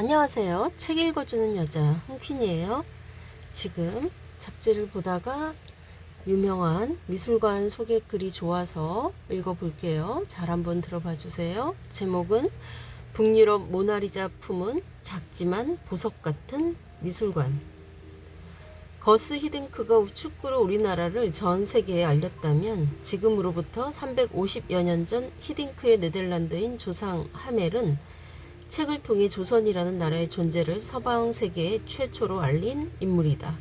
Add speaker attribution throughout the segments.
Speaker 1: 안녕하세요. 책 읽어주는 여자 홍퀸이에요. 지금 잡지를 보다가 유명한 미술관 소개글이 좋아서 읽어볼게요. 잘 한번 들어봐 주세요. 제목은 북유럽 모나리자 품은 작지만 보석 같은 미술관. 거스 히딩크가 축구로 우리나라를 전 세계에 알렸다면 지금으로부터 350여 년 전 히딩크의 네덜란드인 조상 하멜은 책을 통해 조선이라는 나라의 존재를 서방 세계에 최초로 알린 인물이다.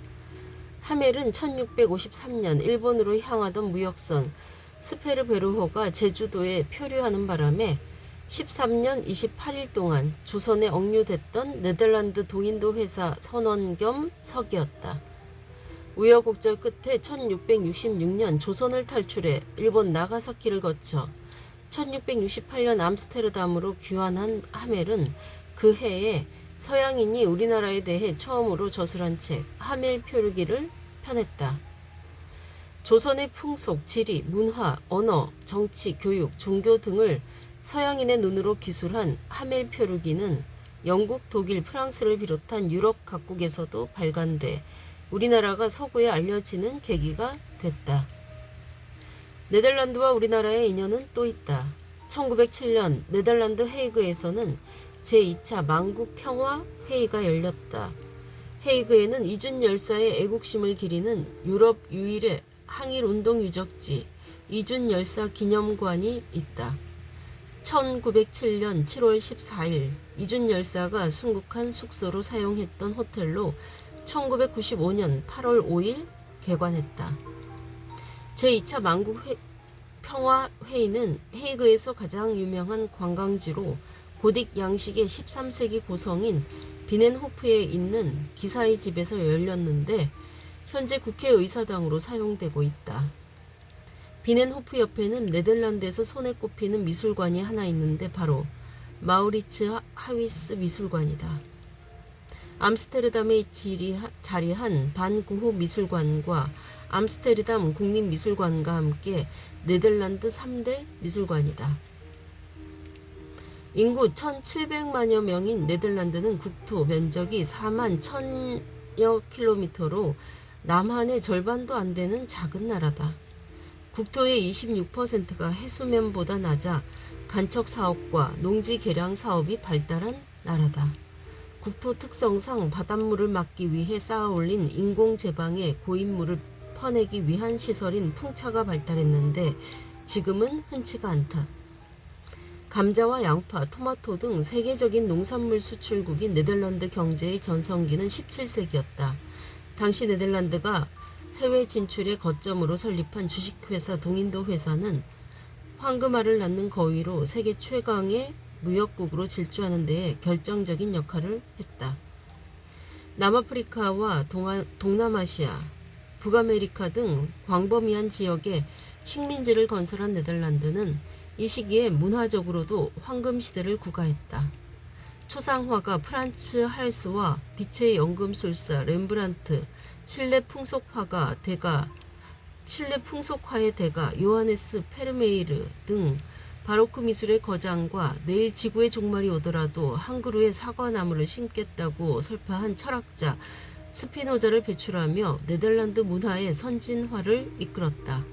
Speaker 1: 하멜은 1653년 일본으로 향하던 무역선 스페르베르호가 제주도에 표류하는 바람에 13년 28일 동안 조선에 억류됐던 네덜란드 동인도 회사 선원 겸 석이었다. 우여곡절 끝에 1666년 조선을 탈출해 일본 나가사키를 거쳐 1668년 암스테르담으로 귀환한 하멜은 그 해에 서양인이 우리나라에 대해 처음으로 저술한 책 하멜 표류기를 펴냈다. 조선의 풍속, 지리, 문화, 언어, 정치, 교육, 종교 등을 서양인의 눈으로 기술한 하멜 표류기는 영국, 독일, 프랑스를 비롯한 유럽 각국에서도 발간돼 우리나라가 서구에 알려지는 계기가 됐다. 네덜란드와 우리나라의 인연은 또 있다. 1907년 네덜란드 헤이그에서는 제2차 만국 평화 회의가 열렸다. 헤이그에는 이준 열사의 애국심을 기리는 유럽 유일의 항일운동 유적지 이준 열사 기념관이 있다. 1907년 7월 14일 이준 열사가 순국한 숙소로 사용했던 호텔로 1995년 8월 5일 개관했다. 제2차 만국 평화회의는 헤이그에서 가장 유명한 관광지로 고딕 양식의 13세기 고성인 비넨호프에 있는 기사의 집에서 열렸는데 현재 국회의사당으로 사용되고 있다. 비넨호프 옆에는 네덜란드에서 손에 꼽히는 미술관이 하나 있는데 바로 마우리츠 하위스 미술관이다. 암스테르담에 자리한 반구후 미술관과 암스테르담 국립미술관과 함께 네덜란드 3대 미술관이다. 인구 1700만여 명인 네덜란드는 국토 면적이 4만 1000여 킬로미터로 남한의 절반도 안 되는 작은 나라다. 국토의 26%가 해수면보다 낮아 간척 사업과 농지 개량 사업이 발달한 나라다. 국토 특성상 바닷물을 막기 위해 쌓아올린 인공제방에 고인물을 퍼내기 위한 시설인 풍차가 발달했는데 지금은 흔치가 않다. 감자와 양파, 토마토 등 세계적인 농산물 수출국인 네덜란드 경제의 전성기는 17세기였다. 당시 네덜란드가 해외 진출의 거점으로 설립한 주식회사 동인도 회사는 황금알을 낳는 거위로 세계 최강의 무역국으로 질주하는 데에 결정적인 역할을 했다. 남아프리카와 동남아시아, 북아메리카 등 광범위한 지역에 식민지를 건설한 네덜란드는 이 시기에 문화적으로도 황금시대를 구가했다. 초상화가 프란츠 할스와 빛의 연금술사 렘브란트, 실내 풍속화의 대가 요하네스 페르메이르 등 바로크 미술의 거장과 내일 지구의 종말이 오더라도 한 그루의 사과나무를 심겠다고 설파한 철학자 스피노자를 배출하며 네덜란드 문화의 선진화를 이끌었다.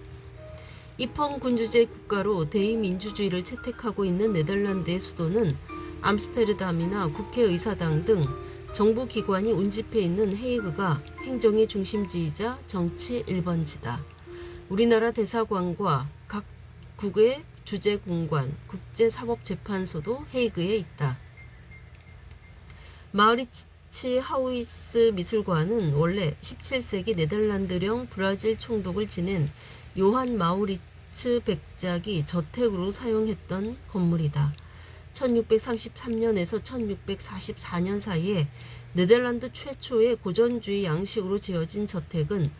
Speaker 1: 입헌군주제 국가로 대의민주주의를 채택하고 있는 네덜란드의 수도는 암스테르담이나 국회의사당 등 정부기관이 운집해 있는 헤이그가 행정의 중심지이자 정치 1번지다. 우리나라 대사관과 각국의 주재공관, 국제사법재판소도 헤이그에 있다. 마우리츠 하위스 미술관은 원래 17세기 네덜란드령 브라질 총독을 지낸 요한 마우리츠 백작이 저택으로 사용했던 건물이다. 1633년에서 1644년 사이에 네덜란드 최초의 고전주의 양식으로 지어진 저택은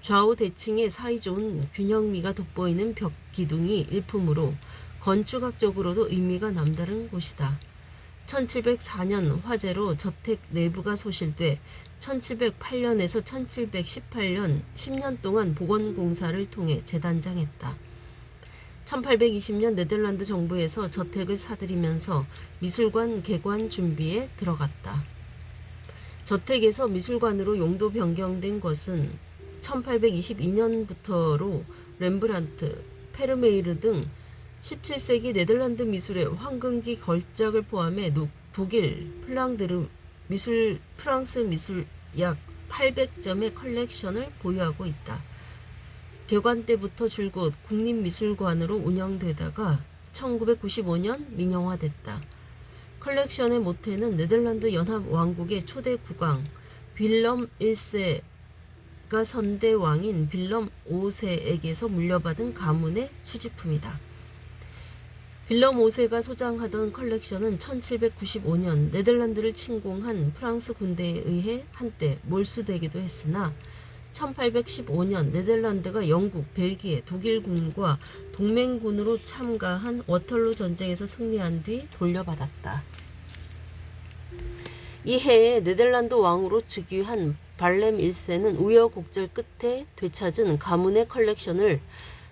Speaker 1: 좌우 대칭의 사이좋은 균형미가 돋보이는 벽 기둥이 일품으로 건축학적으로도 의미가 남다른 곳이다. 1704년 화재로 저택 내부가 소실돼 1708년에서 1718년 10년 동안 복원공사를 통해 재단장했다. 1820년 네덜란드 정부에서 저택을 사들이면서 미술관 개관 준비에 들어갔다. 저택에서 미술관으로 용도 변경된 것은 1822년부터로 렘브란트, 페르메이르 등 17세기 네덜란드 미술의 황금기 걸작을 포함해 독일, 프랑스 미술 약 800점의 컬렉션을 보유하고 있다. 개관 때부터 줄곧 국립미술관으로 운영되다가 1995년 민영화됐다. 컬렉션의 모태는 네덜란드 연합왕국의 초대 국왕 빌럼 1세가 선대왕인 빌럼 5세에게서 물려받은 가문의 수집품이다. 빌럼 5세가 소장하던 컬렉션은 1795년 네덜란드를 침공한 프랑스 군대에 의해 한때 몰수되기도 했으나 1815년 네덜란드가 영국, 벨기에, 독일군과 동맹군으로 참가한 워털루 전쟁에서 승리한 뒤 돌려받았다. 이 해에 네덜란드 왕으로 즉위한 발렘 1세는 우여곡절 끝에 되찾은 가문의 컬렉션을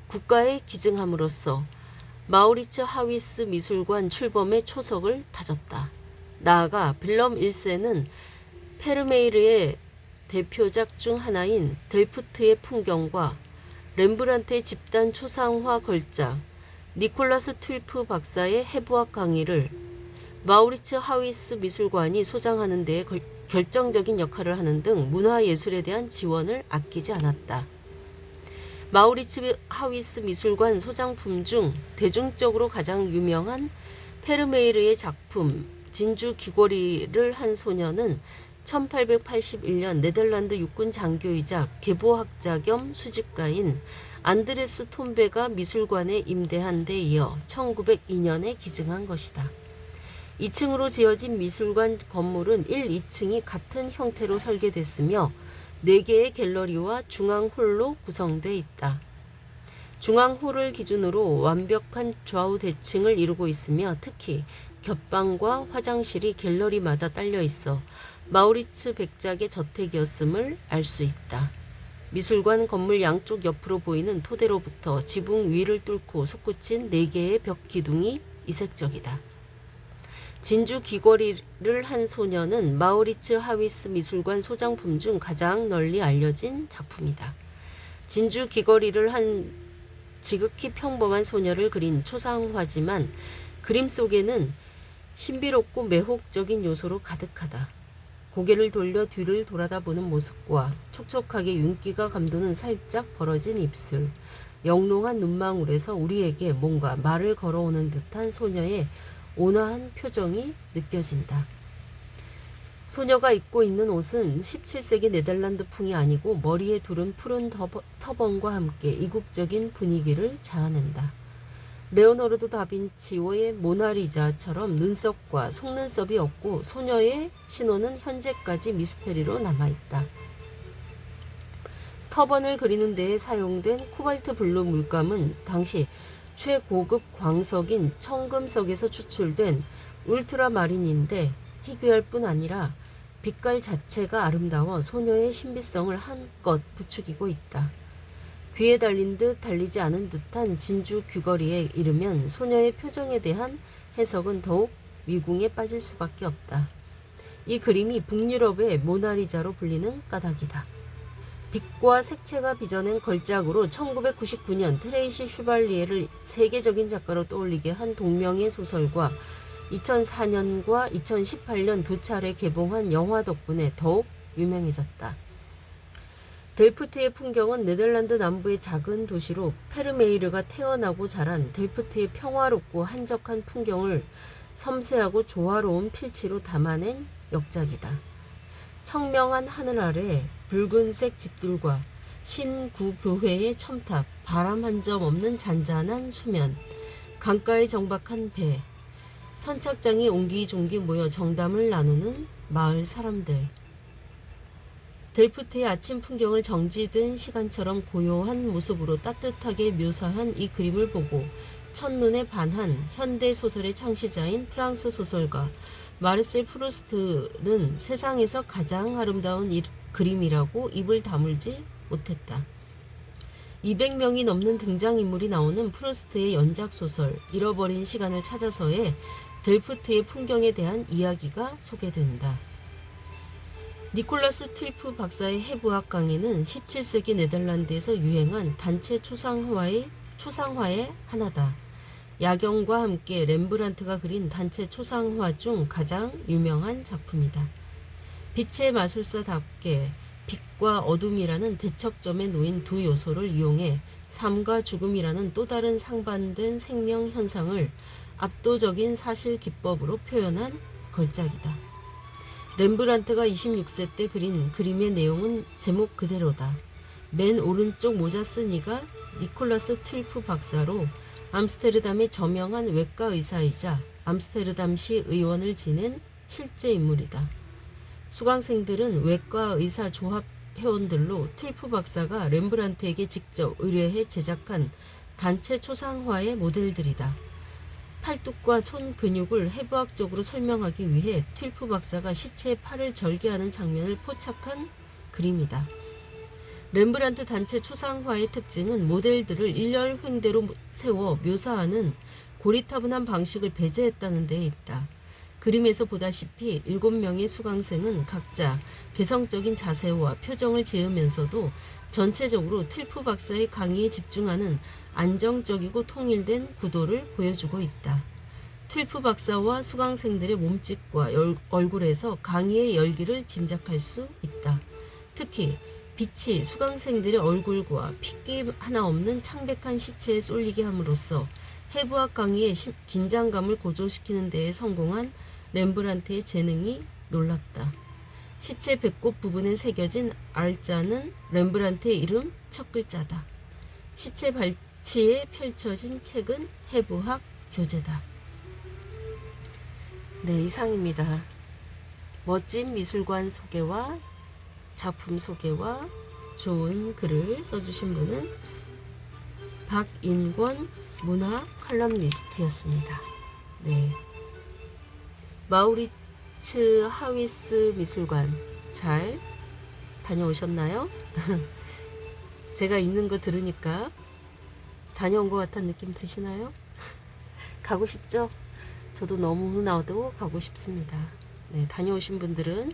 Speaker 1: 국가에 기증함으로써 마우리츠 하위스 미술관 출범의 초석을 다졌다. 나아가 빌럼 1세는 페르메이르의 대표작 중 하나인 델프트의 풍경과 렘브란트의 집단 초상화 걸작, 니콜라스 튠프 박사의 해부학 강의를 마우리츠 하위스 미술관이 소장하는 데에 결정적인 역할을 하는 등 문화예술에 대한 지원을 아끼지 않았다. 마우리츠 하위스 미술관 소장품 중 대중적으로 가장 유명한 페르메이르의 작품 진주 귀걸이를 한 소녀는 1881년 네덜란드 육군 장교이자 계보학자 겸 수집가인 안드레스 톰베가 미술관에 임대한 데 이어 1902년에 기증한 것이다. 2층으로 지어진 미술관 건물은 1, 2층이 같은 형태로 설계됐으며 4개의 갤러리와 중앙홀로 구성되어 있다. 중앙홀을 기준으로 완벽한 좌우 대칭을 이루고 있으며 특히 겹방과 화장실이 갤러리마다 딸려 있어 마우리츠 백작의 저택이었음을 알 수 있다. 미술관 건물 양쪽 옆으로 보이는 토대로부터 지붕 위를 뚫고 솟구친 4개의 벽 기둥이 이색적이다. 진주 귀걸이를 한 소녀는 마우리츠 하위스 미술관 소장품 중 가장 널리 알려진 작품이다. 진주 귀걸이를 한 지극히 평범한 소녀를 그린 초상화지만 그림 속에는 신비롭고 매혹적인 요소로 가득하다. 고개를 돌려 뒤를 돌아다보는 모습과 촉촉하게 윤기가 감도는 살짝 벌어진 입술, 영롱한 눈망울에서 우리에게 뭔가 말을 걸어오는 듯한 소녀의 온화한 표정이 느껴진다. 소녀가 입고 있는 옷은 17세기 네덜란드풍이 아니고 머리에 두른 푸른 터번과 함께 이국적인 분위기를 자아낸다. 레오나르도 다빈치의 모나리자처럼 눈썹과 속눈썹이 없고 소녀의 신호는 현재까지 미스테리로 남아있다. 터번을 그리는 데에 사용된 코발트 블루 물감은 당시 최고급 광석인 청금석에서 추출된 울트라마린인데 희귀할 뿐 아니라 빛깔 자체가 아름다워 소녀의 신비성을 한껏 부추기고 있다. 귀에 달린 듯 달리지 않은 듯한 진주 귀걸이에 이르면 소녀의 표정에 대한 해석은 더욱 미궁에 빠질 수밖에 없다. 이 그림이 북유럽의 모나리자로 불리는 까닭이다. 빛과 색채가 빚어낸 걸작으로 1999년 트레이시 슈발리에를 세계적인 작가로 떠올리게 한 동명의 소설과 2004년과 2018년 2차례 개봉한 영화 덕분에 더욱 유명해졌다. 델프트의 풍경은 네덜란드 남부의 작은 도시로 페르메이르가 태어나고 자란 델프트의 평화롭고 한적한 풍경을 섬세하고 조화로운 필치로 담아낸 역작이다. 청명한 하늘 아래 붉은색 집들과 신구교회의 첨탑, 바람 한 점 없는 잔잔한 수면, 강가에 정박한 배, 선착장이 옹기종기 모여 정담을 나누는 마을 사람들. 델프트의 아침 풍경을 정지된 시간처럼 고요한 모습으로 따뜻하게 묘사한 이 그림을 보고 첫눈에 반한 현대 소설의 창시자인 프랑스 소설가 마르셀 프루스트는 세상에서 가장 아름다운 그림이라고 입을 다물지 못했다. 200명이 넘는 등장인물이 나오는 프루스트의 연작소설 잃어버린 시간을 찾아서의 델프트의 풍경에 대한 이야기가 소개된다. 니콜라스 튠프 박사의 해부학 강의는 17세기 네덜란드에서 유행한 단체 초상화의 하나다. 야경과 함께 렘브란트가 그린 단체 초상화 중 가장 유명한 작품이다. 빛의 마술사답게 빛과 어둠이라는 대척점에 놓인 두 요소를 이용해 삶과 죽음이라는 또 다른 상반된 생명 현상을 압도적인 사실 기법으로 표현한 걸작이다. 렘브란트가 26세 때 그린 그림의 내용은 제목 그대로다. 맨 오른쪽 모자 쓴 이가 니콜라스 튠프 박사로 암스테르담의 저명한 외과 의사이자 암스테르담시 의원을 지낸 실제 인물이다. 수강생들은 외과 의사 조합 회원들로 튠프 박사가 렘브란트에게 직접 의뢰해 제작한 단체 초상화의 모델들이다. 팔뚝과 손 근육을 해부학적으로 설명하기 위해 튠프 박사가 시체의 팔을 절개하는 장면을 포착한 그림이다. 렘브란트 단체 초상화의 특징은 모델들을 일렬 횡대로 세워 묘사하는 고리타분한 방식을 배제했다는 데 있다. 그림에서 보다시피 7명의 수강생은 각자 개성적인 자세와 표정을 지으면서도 전체적으로 튠프 박사의 강의에 집중하는 안정적이고 통일된 구도를 보여주고 있다. 튠프 박사와 수강생들의 몸짓과 얼굴에서 강의의 열기를 짐작할 수 있다. 특히 빛이 수강생들의 얼굴과 핏기 하나 없는 창백한 시체에 쏠리게 함으로써 해부학 강의의 긴장감을 고조시키는 데에 성공한 렘브란트의 재능이 놀랍다. 시체 배꼽 부분에 새겨진 R자는 렘브란트의 이름 첫 글자다. 시체 발치에 펼쳐진 책은 해부학 교재다. 네, 이상입니다. 멋진 미술관 소개와 작품 소개와 좋은 글을 써주신 분은 박인권 문화 칼럼니스트였습니다. 네. 마우리츠 하위스 미술관 잘 다녀오셨나요? 제가 읽는 거 들으니까 다녀온 것 같은 느낌 드시나요? 가고 싶죠? 저도 너무나도 가고 싶습니다. 네, 다녀오신 분들은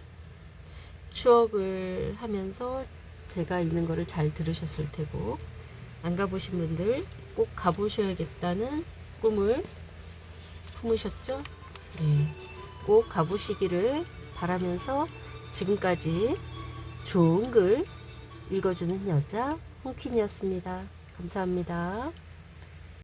Speaker 1: 추억을 하면서 제가 읽는 거를 잘 들으셨을 테고, 안 가보신 분들 꼭 가보셔야겠다는 꿈을 품으셨죠? 네, 꼭 가보시기를 바라면서 지금까지 좋은 글 읽어주는 여자 홍퀸이었습니다. 감사합니다.